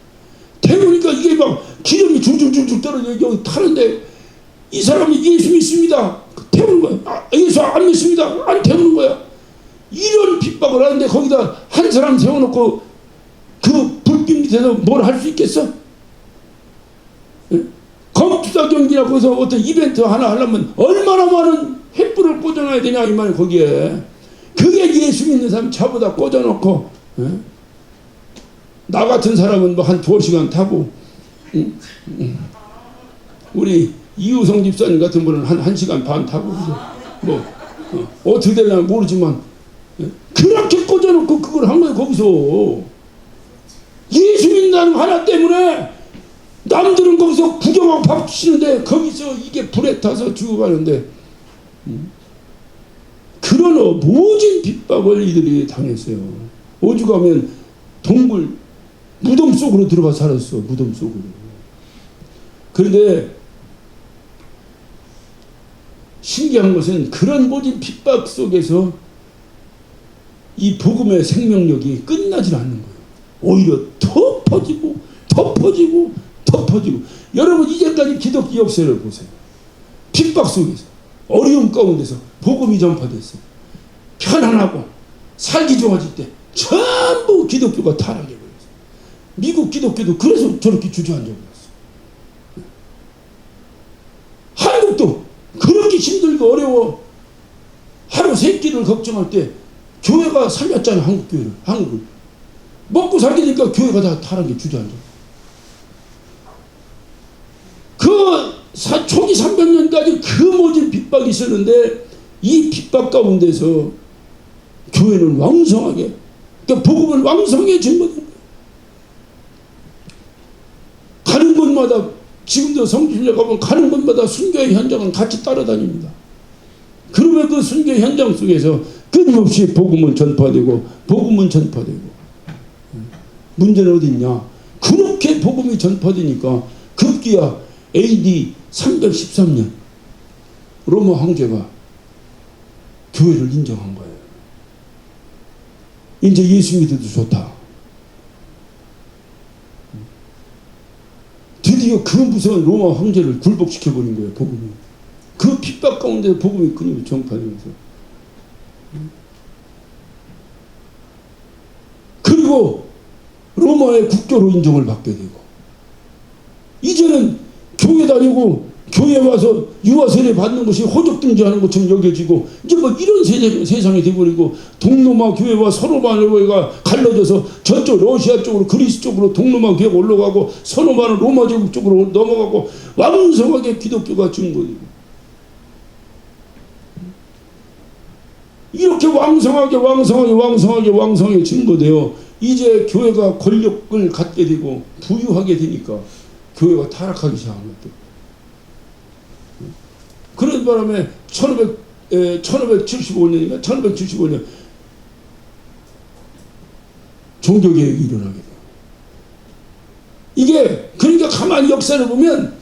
Speaker 1: 태우니까 이게 막 기름이 줄줄줄줄 떨어져 여기 타는데, 이 사람이 예수 믿습니다. 태우는 거야. 예수 안 믿습니다. 안 태우는 거야. 이런 핍박을 하는데 거기다 한 사람 세워놓고 그 불빛 밑에서 뭘 할 수 있겠어? 검투사 경기나 거기서 어떤 이벤트 하나 하려면 얼마나 많은 횃불을 꽂아놔야 되냐 이 말이에요. 거기에. 그게 예수 믿는 사람 차보다 꽂아놓고, 나 같은 사람은 뭐 한 2시간 타고, 우리 이우성 집사님 같은 분은 한 1시간 반 타고, 어떻게 되려면 모르지만, 그렇게 꽂아놓고 그걸 한 거예요. 거기서 예수 믿는 하나 때문에 남들은 거기서 구경하고 밥 치는데 거기서 이게 불에 타서 죽어가는데, 그런 모진 핍박을 이들이 당했어요. 오죽하면 동굴 무덤 속으로 들어가 살았어. 무덤 속으로. 그런데 신기한 것은 그런 모진 핍박 속에서 이 복음의 생명력이 끝나질 않는 거예요. 오히려 더 퍼지고 더 퍼지고 더 퍼지고. 여러분 이제까지 기독교 역사를 보세요. 핍박 속에서 어려움 가운데서 복음이 전파됐어요. 편안하고 살기 좋아질 때 전부 기독교가 타락해버렸어요. 미국 기독교도 그래서 저렇게 주저앉아버렸어요. 한국도 그렇게 힘들고 어려워 하루 3끼를 걱정할 때 교회가 살렸잖아. 한국교회를. 한국을 먹고 살게 되니까 교회가 다 타락해 주저앉아. 초기 300년까지 그 모진 핍박이 있었는데, 이 핍박 가운데서 교회는 왕성하게, 그러니까 복음은 왕성해진 거예요. 가는 곳마다, 지금도 성지순례 가면 가는 곳마다 순교의 현장은 같이 따라다닙니다. 그러면 그 순교 현장 속에서 끊임없이 복음은 전파되고 복음은 전파되고. 문제는 어디 있냐? 그렇게 복음이 전파되니까 급기야 AD 313년 로마 황제가 교회를 인정한 거예요. 이제 예수 믿어도 좋다. 드디어 그 무서운 로마 황제를 굴복시켜버린 거예요. 복음이. 그 핍박 가운데 복음이 끊임없이 전파되면서. 그리고 로마의 국교로 인정을 받게 되고, 이제는 교회 다니고 교회 와서 유아 세례 받는 것이 호적 등지하는 것처럼 여겨지고, 이제 뭐 이런 세상이 돼버리고, 동로마 교회와 서로마 교회가 갈라져서 저쪽 러시아 쪽으로 그리스 쪽으로 동로마 교회가 올라가고, 서로마는 로마 제국 쪽으로 넘어가고, 왕성하게 기독교가 증거되고, 이렇게 왕성하게 증거되어 이제 교회가 권력을 갖게 되고 부유하게 되니까 교회가 타락하기 시작한 것들. 그런 바람에 1575년인가 1575년 종교개혁이 일어나게 돼요. 이게 그러니까 가만히 역사를 보면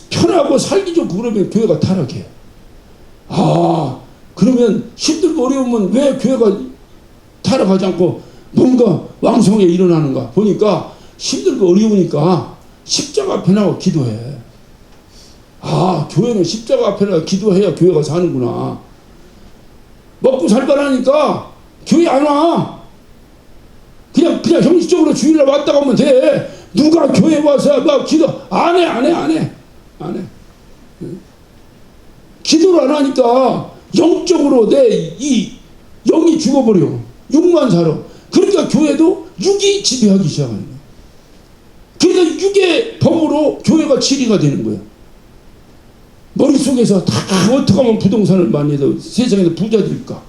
Speaker 1: 편하고 살기 좋고 그러면 교회가 타락해요. 아, 그러면 힘들고 어려우면 왜 교회가 타락하지 않고 뭔가 왕성하게 일어나는가 보니까 힘들고 어려우니까 십자가 앞에 나와 기도해. 아, 교회는 십자가 앞에 나와 기도해야 교회가 사는구나. 먹고 살바라니까 교회 안 와. 그냥 형식적으로 주일날 왔다 가면 돼. 누가 교회 와서 막 기도 안 해. 기도를 안 하니까 영적으로 내 이 영이 죽어버려. 육만 살아. 그러니까 교회도 육이 지배하기 시작하는 거야. 그러니까 육의 법으로 교회가 치리가 되는 거야. 머릿속에서 다 어떻게 하면 부동산을 많이 해서 세상에서 부자 될까?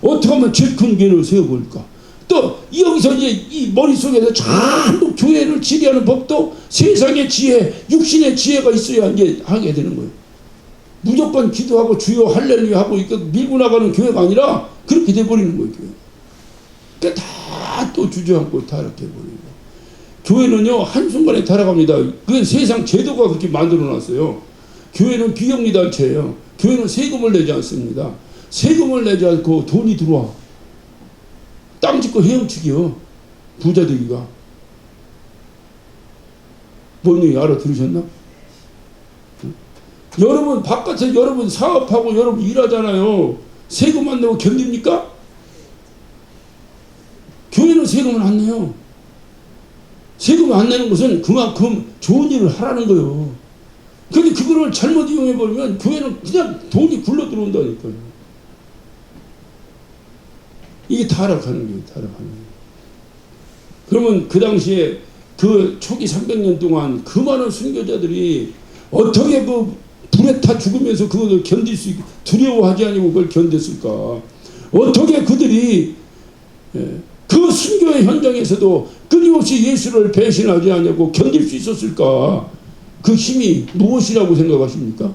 Speaker 1: 어떻게 하면 제일 큰 교회를 세워볼까? 또 여기서 이제 이 머릿속에서 전부 교회를 지배하는 법도 세상의 지혜, 육신의 지혜가 있어야 이제 하게 되는 거예요. 무조건 기도하고 주여 할렐루야 하고 밀고 나가는 교회가 아니라 그렇게 돼버리는 거예요. 교회. 그러니까 다 또 주저앉고 타락해버리고. 교회는요 한순간에 타락합니다. 그건 세상 제도가 그렇게 만들어놨어요. 교회는 비영리단체예요. 교회는 세금을 내지 않습니다. 세금을 내지 않고 돈이 들어와. 땅 짓고 헤엄치기요. 부자 되기가. 뭔 얘기 알아들으셨나? 여러분 바깥에 여러분 사업하고 여러분 일하잖아요. 세금 안 내고 견딥니까? 교회는 세금을 안 내요. 세금 안 내는 것은 그만큼 좋은 일을 하라는 거예요. 근데 그거를 잘못 이용해버리면 교회는 그냥 돈이 굴러 들어온다니까요. 이게 타락하는 거예요. 타락하는 거예요. 그러면 그 당시에 그 초기 300년 동안 그 많은 순교자들이 어떻게 그 불에 타 죽으면서 그것을 견딜 수 있고 두려워하지 아니고 그걸 견뎠을까? 어떻게 그들이 그 순교의 현장에서도 끊임없이 예수를 배신하지 않냐고 견딜 수 있었을까? 그 힘이 무엇이라고 생각하십니까?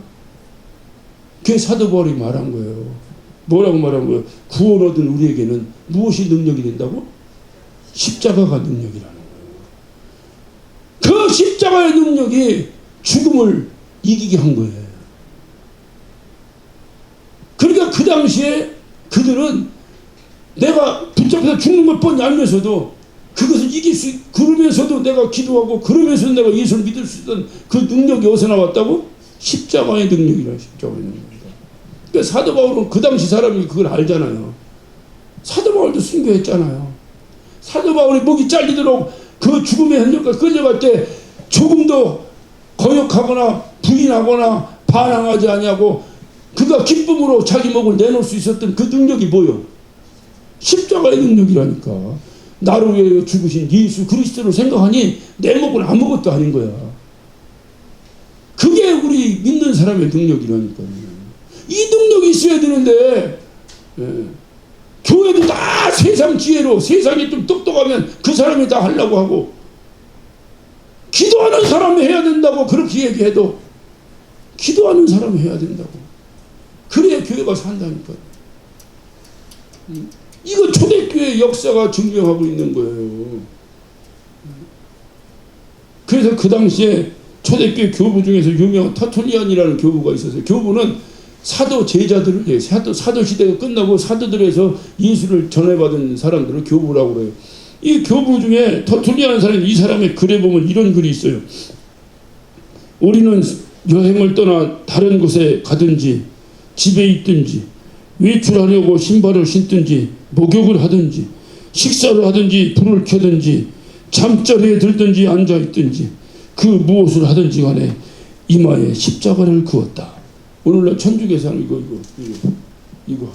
Speaker 1: 그게 사도 바울이 말한 거예요. 뭐라고 말한 거예요? 구원 얻은 우리에게는 무엇이 능력이 된다고? 십자가가 능력이라는 거예요. 그 십자가의 능력이 죽음을 이기게 한 거예요. 그러니까 그 당시에 그들은 내가 붙잡혀서 죽는 걸 뻔히 알면서도 그것을 이길 수 그러면서도 내가 기도하고 그러면서도 내가 예수를 믿을 수 있던 그 능력이 어디서 나왔다고? 십자가의 능력이라. 십자가의 능력이다. 그러니까 사도 바울은 그 당시 사람이 그걸 알잖아요. 사도 바울도 순교했잖아요. 사도 바울이 목이 잘리도록 그 죽음의 현장까지 끌려갈 때 조금도 거역하거나 부인하거나 반항하지 아니하고 그가 기쁨으로 자기 목을 내놓을 수 있었던 그 능력이 뭐요? 십자가의 능력이라니까. 나를 위해 죽으신 예수 그리스도를 생각하니 내 목은 아무것도 아닌 거야. 그게 우리 믿는 사람의 능력이라니까요. 이 능력이 있어야 되는데 교회도 다 세상 지혜로 세상이 좀 똑똑하면 그 사람이 다 하려고 하고 기도하는 사람이 해야 된다고 그렇게 얘기해도 기도하는 사람이 해야 된다고. 그래야 교회가 산다니까요. 이거 초대교회의 역사가 증명하고 있는 거예요. 그래서 그 당시에 초대교회 교부 중에서 유명한 터툴리안이라는 교부가 있었어요. 교부는 사도 제자들을 사도 시대가 끝나고 사도들에서 예수를 전해받은 사람들을 교부라고 그래요. 이 교부 중에 터툴리안 사람이 이 사람의 글에 보면 이런 글이 있어요. 우리는 여행을 떠나 다른 곳에 가든지 집에 있든지 외출하려고 신발을 신든지 목욕을 하든지 식사를 하든지 불을 켜든지 잠자리에 들든지 앉아있든지 그 무엇을 하든지 간에 이마에 십자가를 그었다. 오늘날 천주교에서 하는 이거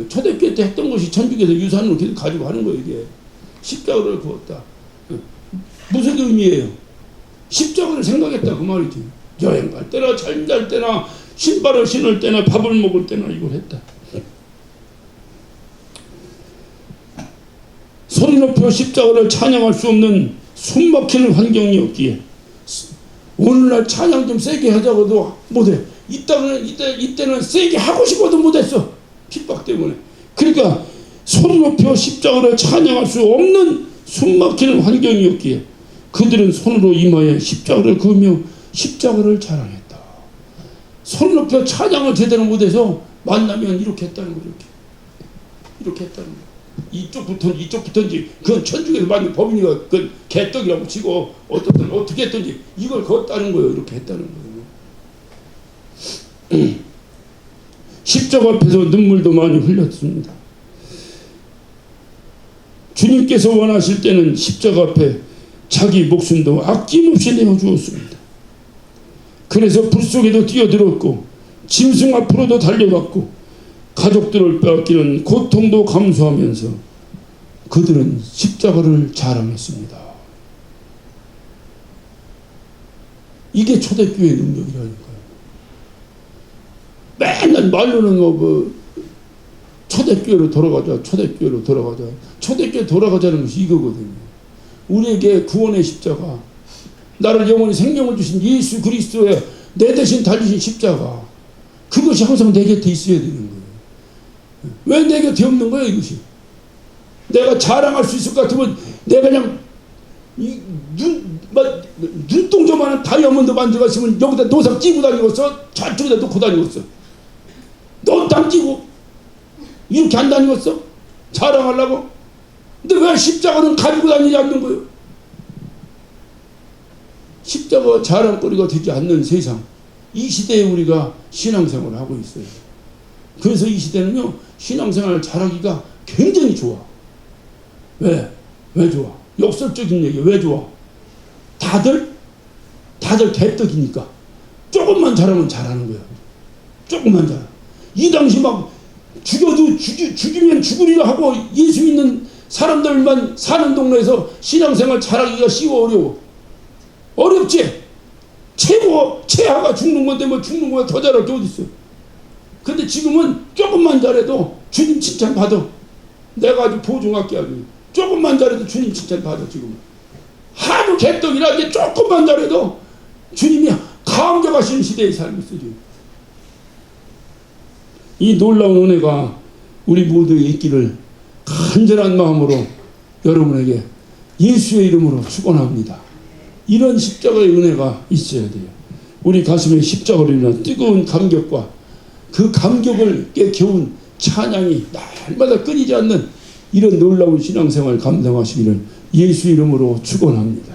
Speaker 1: 초대교회 때 했던 것이 천주교에서 유산으로 계속 가지고 하는 거예요. 이게 십자가를 그었다. 무슨 의미예요? 십자가를 생각했다 그 말이지. 여행 갈 때나 잠잘 때나 신발을 신을 때나 밥을 먹을 때나 이걸 했다. 소리 높여 십자가를 찬양할 수 없는 숨막히는 환경이 없기에 오늘날 찬양 좀 세게 하자고도 못해. 이때는 세게 하고 싶어도 못했어. 핍박 때문에. 그러니까 손을 높여 십자가를 찬양할 수 없는 숨막히는 환경이었기에 그들은 손으로 이마에 십자가를 그으며 십자가를 자랑했다. 손을 높여 찬양을 제대로 못해서 만나면 이렇게 했다는 거죠. 이렇게 했다는 거예요. 이쪽부터인지 그건 천주교에서 만든 법이니까 그건 개떡이라고 치고 어떻게 했든지 이걸 걷다는 거예요. 이렇게 했다는 거예요. 십자가 앞에서 눈물도 많이 흘렸습니다. 주님께서 원하실 때는 십자가 앞에 자기 목숨도 아낌없이 내어주었습니다. 그래서 불 속에도 뛰어들었고 짐승 앞으로도 달려갔고 가족들을 빼앗기는 고통도 감수하면서 그들은 십자가를 자랑했습니다. 이게 초대교회의 능력이라니까요. 맨날 말로는 초대교회로 돌아가자, 초대교회로 돌아가자. 초대교회 돌아가자는 것이 이거거든요. 우리에게 구원의 십자가, 나를 영원히 생명을 주신 예수 그리스도의 내 대신 달리신 십자가, 그것이 항상 내 곁에 있어야 되는 거예요. 왜 내 곁에 없는 거예요, 이것이? 내가 자랑할 수 있을 것 같으면 내가 그냥 눈동자만한 다이아몬드 만져가 있으면 여기다 노상 끼고 다니겠어? 저쪽에다 놓고 다니겠어? 너 땅 끼고 이렇게 안 다니겠어? 자랑하려고? 근데 왜 십자가는 가지고 다니지 않는 거예요? 십자가 자랑거리가 되지 않는 세상, 이 시대에 우리가 신앙생활을 하고 있어요. 그래서 이 시대는요, 신앙생활을 잘하기가 굉장히 좋아. 왜 좋아? 역설적인 얘기야. 왜 좋아? 다들 개떡이니까 조금만 잘하면 잘하는 거야. 조금만 잘하. 이 당시 막 죽이면 죽으리라 하고 예수 믿는 사람들만 사는 동네에서 신앙생활 잘하기가 쉬워, 어려워? 어렵지? 최하가 죽는 건데 뭐 죽는 거야 더 잘할 게 어딨어? 근데 지금은 조금만 잘해도 주님 칭찬 받아. 내가 아주 보증할게. 아주 조금만 잘해도 주님 칭찬 받아. 지금 하도 개떡이라 이제 조금만 잘해도 주님이 감격하시는 시대에 살고 있어. 지금 이 놀라운 은혜가 우리 모두에게 있기를 간절한 마음으로 여러분에게 예수의 이름으로 축원합니다. 이런 십자가의 은혜가 있어야 돼요. 우리 가슴에 십자가로 인한 뜨거운 감격과 그 감격을 깨켜운 찬양이 날마다 끊이지 않는 이런 놀라운 신앙생활 감당하시기를 예수 이름으로 축원합니다.